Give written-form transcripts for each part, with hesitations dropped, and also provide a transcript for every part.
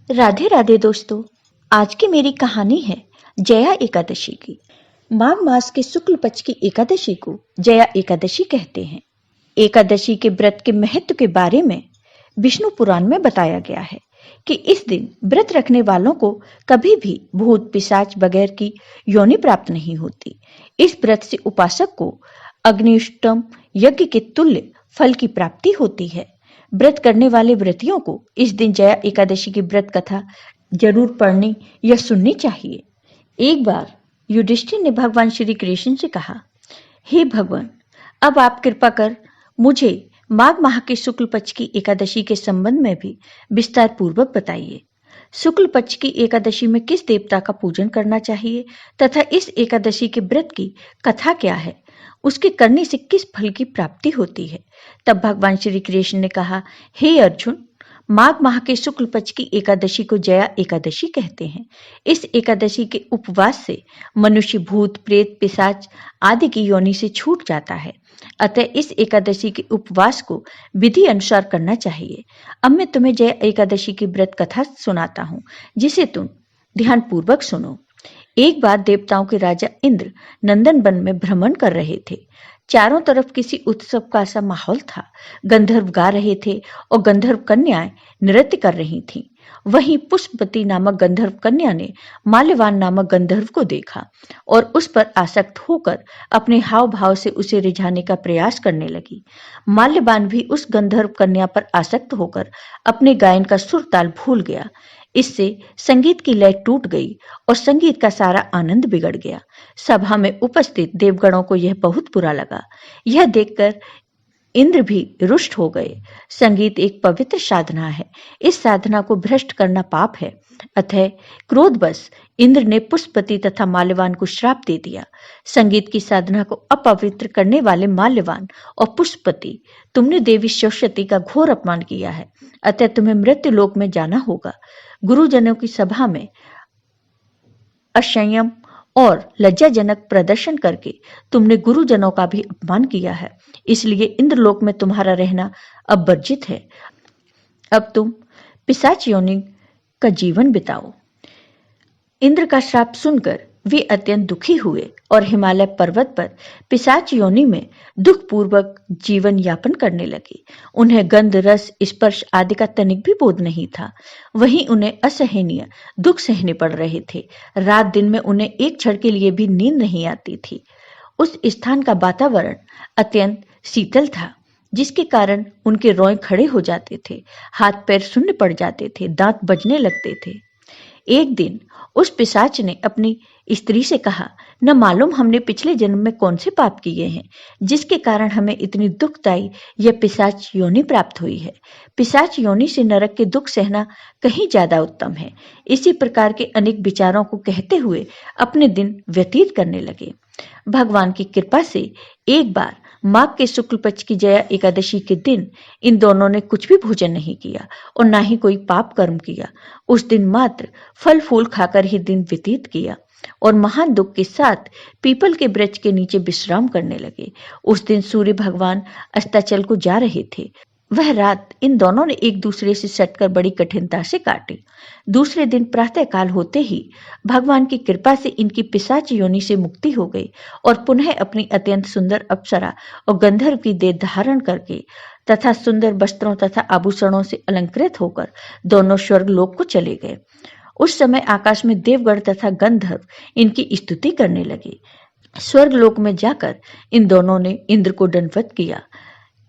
राधे राधे दोस्तों। आज की मेरी कहानी है जया एकादशी की। माघ मास के शुक्ल पक्ष की एकादशी को जया एकादशी कहते हैं। एकादशी के व्रत के महत्व के बारे में विष्णु पुराण में बताया गया है कि इस दिन व्रत रखने वालों को कभी भी भूत पिशाच बगैर की योनि प्राप्त नहीं होती। इस व्रत से उपासक को अग्निष्टम यज्ञ के तुल्य फल की प्राप्ति होती है। व्रत करने वाले व्रतियों को इस दिन जया एकादशी की व्रत कथा जरूर पढ़नी या सुननी चाहिए। एक बार युधिष्ठिर ने भगवान श्री कृष्ण से कहा, हे भगवान, अब आप कृपा कर मुझे माघ माह के शुक्ल पक्ष की एकादशी के संबंध में भी विस्तार पूर्वक बताइए। शुक्ल पक्ष की एकादशी में किस देवता का पूजन करना चाहिए तथा इस एकादशी के व्रत की कथा क्या है, उसके करने से किस फल की प्राप्ति होती है। तब भगवान श्री कृष्ण ने कहा, हे अर्जुन, माघ माह के शुक्ल पक्ष की एकादशी को जया एकादशी कहते हैं। इस एकादशी के उपवास से मनुष्य भूत प्रेत पिशाच आदि की योनि से छूट जाता है। अतः इस एकादशी के उपवास को विधि अनुसार करना चाहिए। अब मैं तुम्हें जया एकादशी की व्रत कथा सुनाता हूँ, जिसे तुम ध्यान पूर्वक सुनो। एक बार देवताओं के राजा इंद्र नंदन वन में भ्रमण कर रहे थे। चारों तरफ किसी उत्सव का सा माहौल था। गंधर्व गा रहे थे और गंधर्व कन्याएं नृत्य कर रही थीं। वहीं पुष्पवती नामक गंधर्व कन्या ने माल्यवान नामक गंधर्व को देखा और उस पर आसक्त होकर अपने हाव भाव से उसे रिझाने का प्रयास करने लगी। माल्यवान भी उस गंधर्व कन्या पर आसक्त होकर अपने गायन का सुर ताल भूल गया। इससे संगीत की लय टूट गई और संगीत का सारा आनंद बिगड़ गया। सभा में उपस्थित देवगणों को यह बहुत बुरा लगा। यह देखकर इंद्र भी रुष्ट हो गए। संगीत एक पवित्र साधना है। इस साधना को भ्रष्ट करना पाप है। अतः क्रोधवश इंद्र ने पुष्पवती तथा माल्यवान को श्राप दे दिया। संगीत की साधना को अपवित्र करने वाले माल्यवान और पुष्पवती, तुमने देवी सरस्वती का घोर अपमान किया है। अतः तुम्हें मृत्यु लोक में जाना होगा। गुरुजनों की सभा में असंयम और लज्जाजनक प्रदर्शन करके तुमने गुरुजनों का भी अपमान किया है। इसलिए इंद्रलोक में तुम्हारा रहना अब वर्जित है। अब तुम पिशाच योनि का जीवन बिताओ। इंद्र का श्राप सुनकर वे अत्यंत दुखी हुए और हिमालय पर्वत पर पिशाच योनि में दुखपूर्वक जीवन यापन करने लगे। उन्हें गंध रस स्पर्श आदि का तनिक भी बोध नहीं था। वहीं उन्हें असहनीय दुख सहने पड़ रहे थे। रात दिन में उन्हें एक क्षण के लिए भी नींद नहीं आती थी। उस स्थान का वातावरण अत्यंत शीतल था, जिसके कारण उनके रोए खड़े हो जाते थे, हाथ पैर शून्य पड़ जाते थे, दांत बजने लगते थे। एक दिन उस पिशाच ने अपनी स्त्री से कहा, न मालूम हमने पिछले जन्म में कौन से पाप किए हैं, जिसके कारण हमें इतनी दुखदायी यह पिशाच योनि प्राप्त हुई है। पिशाच योनि से नरक के दुख सहना कहीं ज्यादा उत्तम है। इसी प्रकार के अनेक विचारों को कहते हुए अपने दिन व्यतीत करने लगे। भगवान की कृपा से एक बार माघ के शुक्ल पक्ष की जया एकादशी के दिन इन दोनों ने कुछ भी भोजन नहीं किया और ना ही कोई पाप कर्म किया। उस दिन मात्र फल फूल खाकर ही दिन व्यतीत किया और महान दुख के साथ पीपल के वृक्ष के नीचे विश्राम करने लगे। उस दिन सूर्य भगवान अस्ताचल को जा रहे थे। वह रात इन दोनों ने एक दूसरे से सटकर बड़ी कठिनता से काटी। दूसरे दिन प्रातःकाल होते ही भगवान की कृपा से इनकी पिशाच योनि से मुक्ति हो गई और पुनः अपनी अत्यंत सुंदर अप्सरा और गंधर्व की देह धारण करके तथा सुंदर वस्त्रों तथा आभूषणों से अलंकृत होकर दोनों स्वर्ग लोक को चले गए। उस समय आकाश में देवगण तथा गंधर्व इनकी स्तुति करने लगे। स्वर्ग लोक में जाकर इन दोनों ने इंद्र को दंडवत किया।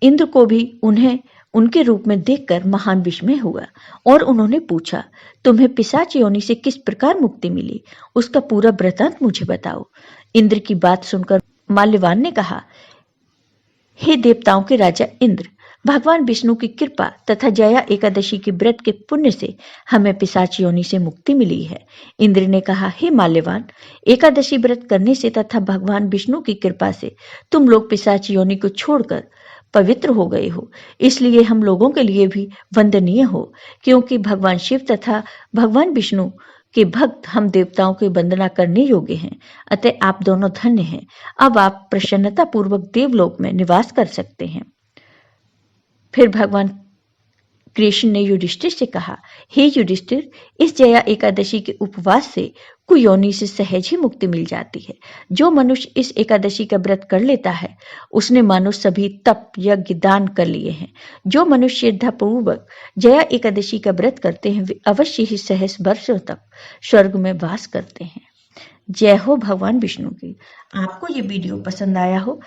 इंद्र को भी उन्हें उनके रूप में देखकर महान विस्मय हुआ और उन्होंने पूछा, तुम्हें पिशाच योनि से किस प्रकार मुक्ति मिली, उसका पूरा वृतांत मुझे बताओ। इंद्र की बात सुनकर माल्यवान ने कहा, हे देवताओं के राजा इंद्र, भगवान विष्णु की कृपा तथा जया एकादशी के व्रत के पुण्य से हमें पिशाच योनि से मुक्ति मिली है। इंद्र ने कहा, हे माल्यवान, एकादशी व्रत करने से तथा भगवान विष्णु की कृपा से तुम लोग पिशाच योनि को छोड़कर पवित्र हो गए हो। इसलिए हम लोगों के लिए भी वंदनीय हो, क्योंकि भगवान शिव तथा भगवान विष्णु के भक्त हम देवताओं की वंदना करने योग्य हैं। अतः आप दोनों धन्य हैं। अब आप प्रसन्नता पूर्वक देवलोक में निवास कर सकते हैं। फिर भगवान कृष्ण ने युधिष्ठिर से कहा, हे युधिष्ठिर, इस जया एकादशी के उपवास से कुयोनि से सहज ही मुक्ति मिल जाती है। जो मनुष्य इस एकादशी का व्रत कर लेता है, उसने मानो सभी तप यज्ञ दान कर लिए हैं। जो मनुष्य श्रद्धापूर्वक जया एकादशी का व्रत करते हैं, वे अवश्य ही सहस्र वर्षों तक स्वर्ग में वास करते हैं। जय हो भगवान विष्णु की। आपको ये वीडियो पसंद आया हो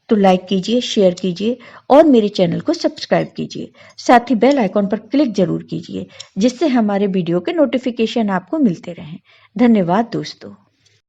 तो लाइक कीजिए, शेयर कीजिए और मेरे चैनल को सब्सक्राइब कीजिए। साथ ही बेल आइकॉन पर क्लिक जरूर कीजिए, जिससे हमारे वीडियो के नोटिफिकेशन आपको मिलते रहें। धन्यवाद दोस्तों।